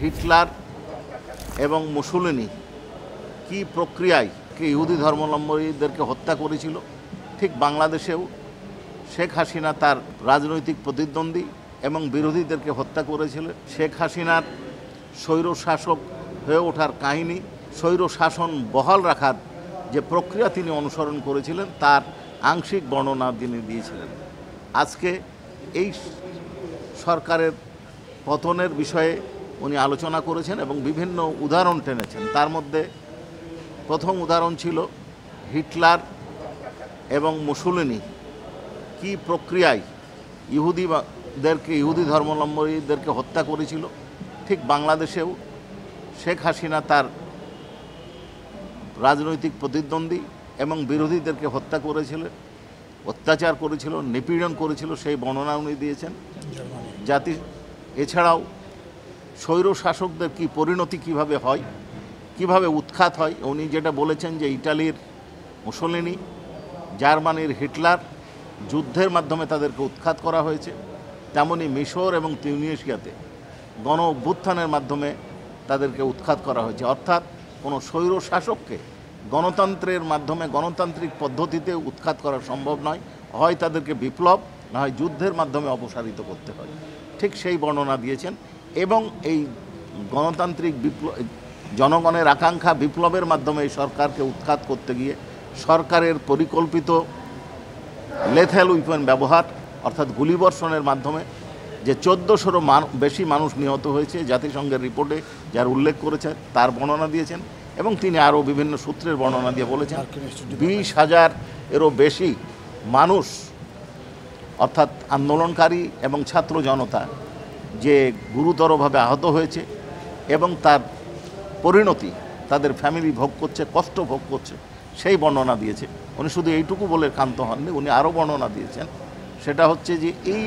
Hitler এবং Mussolini কি প্রক্রিয়ায় ইহুদি ধর্মাবলম্বীদেরকে হত্যা করেছিল, ঠিক বাংলাদেশেও শেখ হাসিনা তার রাজনৈতিক প্রতিদ্বন্দ্বী এবং বিরোধীদেরকে হত্যা করেছিলেন। শেখ হাসিনার স্বৈর শাসক হয়ে ওঠার কাহিনী, স্বৈর শাসন বহাল রাখার যে প্রক্রিয়া তিনি অনুসরণ করেছিলেন তার আংশিক বর্ণনা তিনি দিয়েছিলেন। আজকে এই সরকারের পতনের বিষয়ে উনি আলোচনা করেছেন এবং বিভিন্ন উদাহরণ টেনেছেন। তার মধ্যে প্রথম উদাহরণ ছিল হিটলার এবং মুসোলিনি কি প্রক্রিয়ায় ইহুদি ধর্মাবলম্বীদেরকে হত্যা করেছিল, ঠিক বাংলাদেশেও শেখ হাসিনা তার রাজনৈতিক প্রতিদ্বন্দ্বী এবং বিরোধীদেরকে হত্যা করেছিলেন, অত্যাচার করেছিল, নিপীড়ন করেছিল, সেই বর্ণনা উনি দিয়েছেন। এছাড়াও স্বৈর শাসকদের কি পরিণতি কিভাবে হয়, কিভাবে উৎখাত হয়, উনি যেটা বলেছেন যে ইটালির মুসোলিনি, জার্মানির হিটলার যুদ্ধের মাধ্যমে তাদেরকে উৎখাত করা হয়েছে, তেমনি মিশর এবং তিউনিসিয়াতে গণ অভ্যুত্থানের মাধ্যমে তাদেরকে উৎখাত করা হয়েছে। অর্থাৎ কোনো স্বৈর শাসককে গণতন্ত্রের মাধ্যমে গণতান্ত্রিক পদ্ধতিতে উৎখাত করা সম্ভব নয়, হয় তাদেরকে বিপ্লব না হয় যুদ্ধের মাধ্যমে অপসারিত করতে হয়, ঠিক সেই বর্ণনা দিয়েছেন। এবং এই গণতান্ত্রিক জনগণের আকাঙ্ক্ষা বিপ্লবের মাধ্যমে এই সরকারকে উৎখাত করতে গিয়ে সরকারের পরিকল্পিত লেথেল উইপন ব্যবহার অর্থাৎ গুলিবর্ষণের মাধ্যমে যে 1400-এরও বেশি মানুষ নিহত হয়েছে, জাতিসংঘের রিপোর্টে যার উল্লেখ করেছে তার বর্ণনা দিয়েছেন। এবং তিনি আরও বিভিন্ন সূত্রের বর্ণনা দিয়ে বলেছেন 20,000-এরও বেশি মানুষ অর্থাৎ আন্দোলনকারী এবং ছাত্র জনতা যে গুরুতরভাবে আহত হয়েছে এবং তার পরিণতি তাদের ফ্যামিলি ভোগ করছে, কষ্ট ভোগ করছে, সেই বর্ণনা দিয়েছে। উনি শুধু এইটুকু বলে ক্ষান্ত হননি, উনি আরও বর্ণনা দিয়েছেন। সেটা হচ্ছে যে এই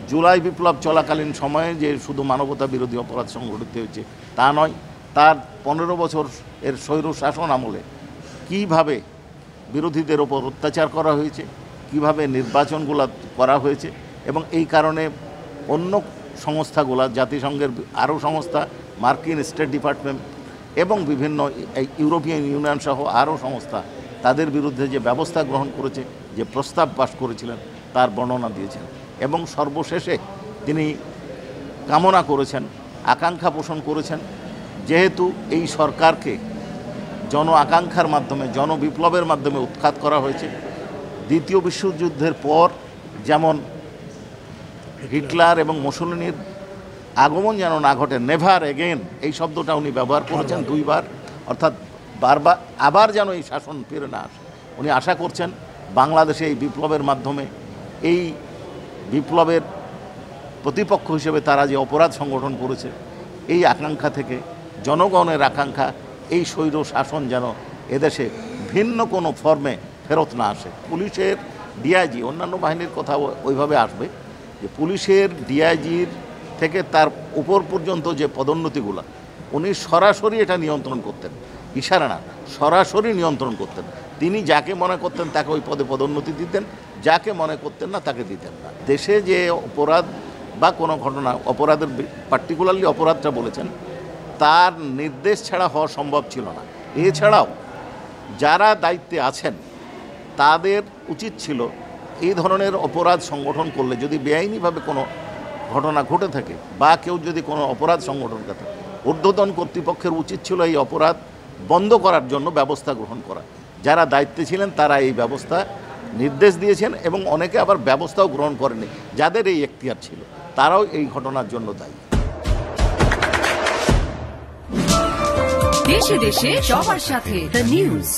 জুলাই বিপ্লব চলাকালীন সময়ে যে শুধু মানবতা বিরোধী অপরাধ সংঘটিত হয়েছে তা নয়, তার 15 বছর এর স্বৈর শাসন আমলে কীভাবে বিরোধীদের ওপর অত্যাচার করা হয়েছে, কিভাবে নির্বাচনগুলো করা হয়েছে এবং এই কারণে অন্য সংস্থাগুলো, জাতিসংঘের আরও সংস্থা, মার্কিন স্টেট ডিপার্টমেন্ট এবং বিভিন্ন ইউরোপিয়ান ইউনিয়ন সহ আরও সংস্থা তাদের বিরুদ্ধে যে ব্যবস্থা গ্রহণ করেছে, যে প্রস্তাব পাশ করেছিলেন তার বর্ণনা দিয়েছেন। এবং সর্বশেষে তিনি কামনা করেছেন, আকাঙ্ক্ষা পোষণ করেছেন, যেহেতু এই সরকারকে জন আকাঙ্ক্ষার মাধ্যমে জনবিপ্লবের মাধ্যমে উৎখাত করা হয়েছে, দ্বিতীয় বিশ্বযুদ্ধের পর যেমন হিটলার এবং মুসোলিনির আগমন যেন না ঘটে, নেভার এগেন এই শব্দটা উনি ব্যবহার করেছেন 2 বার, অর্থাৎ বারবার আবার যেন এই শাসন ফিরে না আসে। উনি আশা করছেন বাংলাদেশে এই বিপ্লবের মাধ্যমে এই বিপ্লবের প্রতিপক্ষ হিসেবে তারা যে অপরাধ সংগঠন করেছে এই আকাঙ্ক্ষা থেকে জনগণের আকাঙ্ক্ষা এই স্বৈর শাসন যেন এদেশে ভিন্ন কোনো ফর্মে ফেরত না আসে। পুলিশের ডিআইজি, অন্যান্য বাহিনীর কথা ওইভাবে আসবে যে পুলিশের ডিআইজির থেকে তার উপর পর্যন্ত যে পদোন্নতিগুলো উনি সরাসরি এটা নিয়ন্ত্রণ করতেন, ইশারা না, সরাসরি নিয়ন্ত্রণ করতেন। তিনি যাকে মনে করতেন তাকে ওই পদে পদোন্নতি দিতেন, যাকে মনে করতেন না তাকে দিতেন না। দেশে যে অপরাধ বা কোনো ঘটনা, অপরাধের পার্টিকুলারলি অপরাধটা বলেছেন, তার নির্দেশ ছাড়া হওয়া সম্ভব ছিল না। এছাড়াও যারা দায়িত্বে আছেন তাদের উচিত ছিল এই ধরনের অপরাধ সংগঠন করলে, যদি বেআইনিভাবে কোনো ঘটনা ঘটে থাকে বা কেউ যদি কোনো অপরাধ সংগঠন করে থাকে, ঊর্ধ্বতন কর্তৃপক্ষের উচিত ছিল এই অপরাধ বন্ধ করার জন্য ব্যবস্থা গ্রহণ করা। যারা দায়িত্বে ছিলেন তারা এই ব্যবস্থা নির্দেশ দিয়েছেন এবং অনেকে আবার ব্যবস্থাও গ্রহণ করেনি, যাদের এই এখতিয়ার ছিল তারাও এই ঘটনার জন্য দায়ী। দেশে দেশে সবার সাথে দ্য নিউজ।